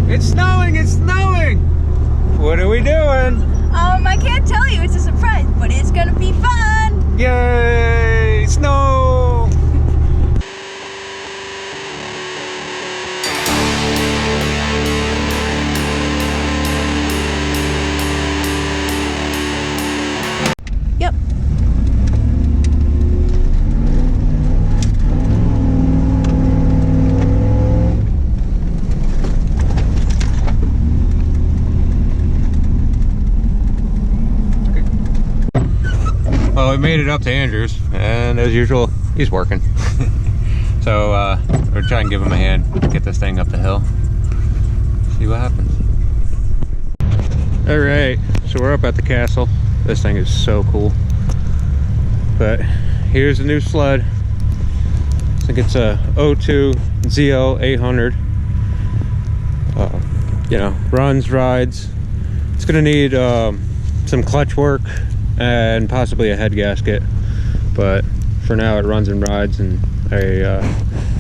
It's snowing! It's snowing! What are we doing? I can't tell you. It's a surprise, but it's gonna be fun! Yay! Snow! Yep. Well, we made it up to Andrew's, and as usual, he's working. So we're trying to give him a hand, get this thing up the hill, see what happens. All right, so we're up at the castle. This thing is so cool. But here's the new sled. I think it's a 02 ZL 800. You know, runs, rides. It's gonna need some clutch work and possibly a head gasket, but for now it runs and rides, and I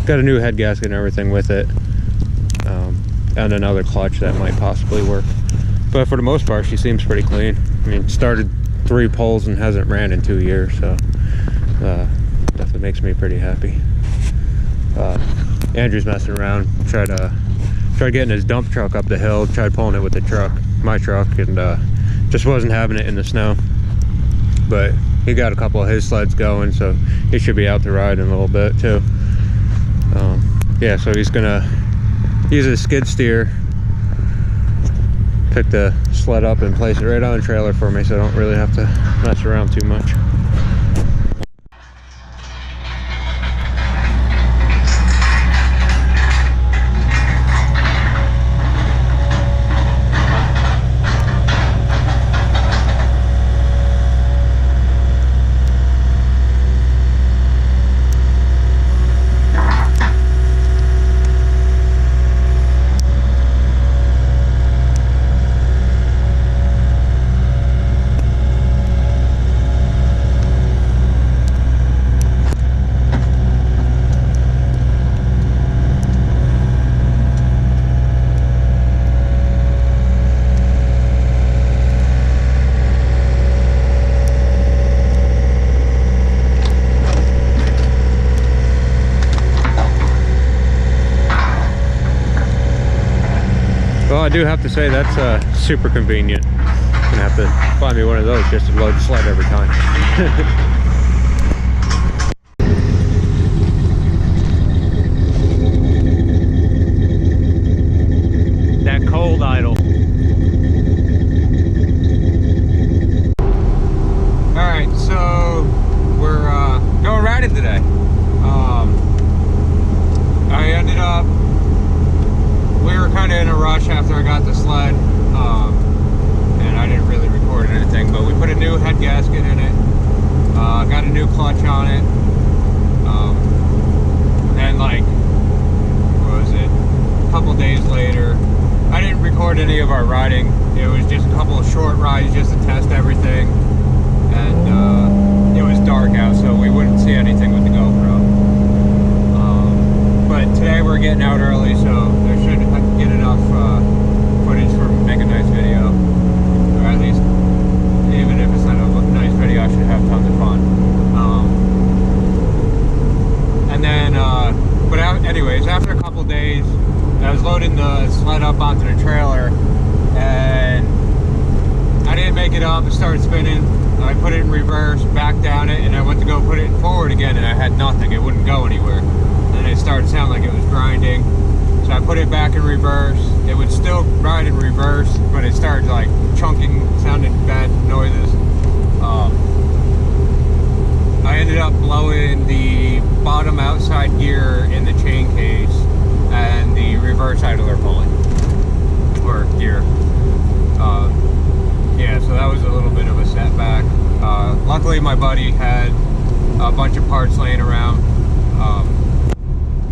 got a new head gasket and everything with it, and another clutch that might possibly work. But for the most part, she seems pretty clean. I mean, started 3 poles and hasn't ran in 2 years, so definitely makes me pretty happy. Andrew's messing around, tried getting his dump truck up the hill, tried pulling it with the truck, my truck, and just wasn't having it in the snow. But he got a couple of his sleds going, so he should be out to ride in a little bit too. Yeah, so he's gonna use a skid steer, pick the sled up and place it right on the trailer for me, so I don't really have to mess around too much. Well, I do have to say that's super convenient. I'm gonna have to find me one of those just to load the sled every time. That cold idle. All right, so we're going riding today. I ended up, we were kind of in a rush after I got the sled, and I didn't really record anything, but we put a new head gasket in it, got a new clutch on it, and like, what was it, a couple days later, I didn't record any of our riding. It was just a couple of short rides just to test everything, and it was dark out, so we wouldn't see anything with the GoPro. But today we're getting out early, so there should get enough footage for make a nice video, or at least, even if it's not a nice video, I should have tons of fun. And then, anyways, after a couple days, I was loading the sled up onto the trailer, and I didn't make it up. It started spinning. I put it in reverse, back down it, and I went to go put it forward again, and I had nothing. It wouldn't go anywhere. And it started to sound like it was grinding. So I put it back in reverse. It would still ride in reverse, but it started like chunking, sounded bad noises. I ended up blowing the bottom outside gear in the chain case and the reverse idler pulley, or gear. Yeah, so that was a little bit of a setback. Luckily my buddy had a bunch of parts laying around.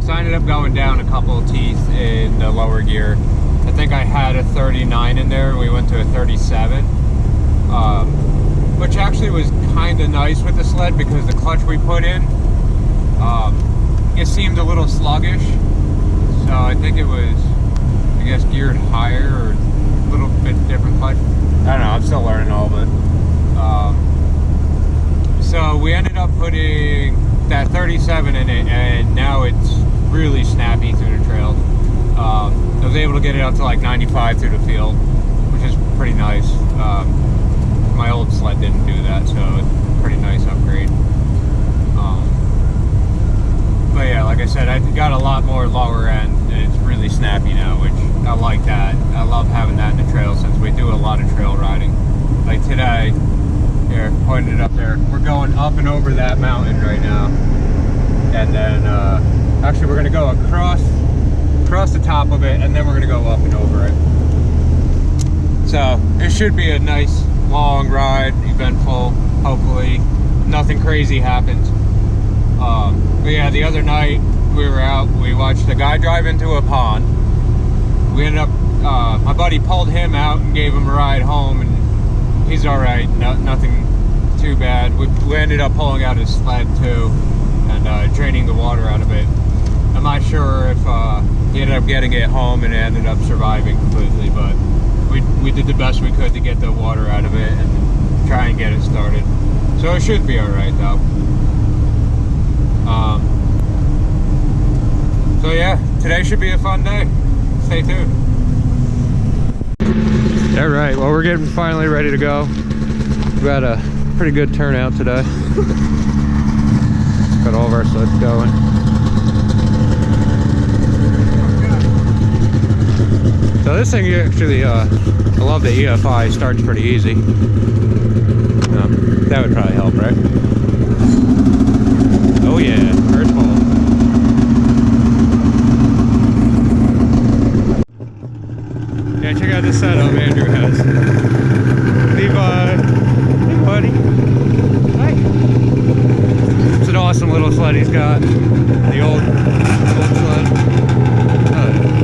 So I ended up going down a couple of teeth in the lower gear. I think I had a 39 in there, and we went to a 37. Which actually was kind of nice with the sled, because the clutch we put in, it seemed a little sluggish. So I think it was I guess, geared higher or a little bit different clutch. I don't know, I'm still learning all of it. So we ended up putting that 37 in it, and now it's really snappy through the trails. I was able to get it up to like 95 through the field, which is pretty nice. My old sled didn't do that, so it's a pretty nice upgrade. But yeah, like I said, I got a lot more lower end, and it's really snappy now, which I like that. I love having that in the trail since we do a lot of trail riding. Like today, here, pointing it up there, we're going up and over that mountain right now. And then, actually we're gonna go across the top of it, and then we're gonna go up and over it. So, it should be a nice, long ride, eventful, hopefully. Nothing crazy happens. But yeah, the other night we were out, we watched a guy drive into a pond. We ended up, my buddy pulled him out and gave him a ride home, and he's alright, nothing too bad. We ended up pulling out his sled too, and draining the water out of it. I'm not sure if he ended up getting it home and ended up surviving completely, but we did the best we could to get the water out of it and try and get it started. So it should be alright though. So yeah, today should be a fun day. Stay tuned. All right, well, we're getting finally ready to go. We've got a pretty good turnout today. Got all of our sleds going. So this thing actually, I love the EFI, starts pretty easy. That would probably help, right? Oh yeah, first ball. Yeah, check out this setup Andrew has. Levi. Hey buddy. Hi. It's an awesome little sled he's got. The old sled. Oh, yeah.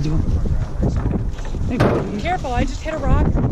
doing? Hey, Cody. Careful, I just hit a rock.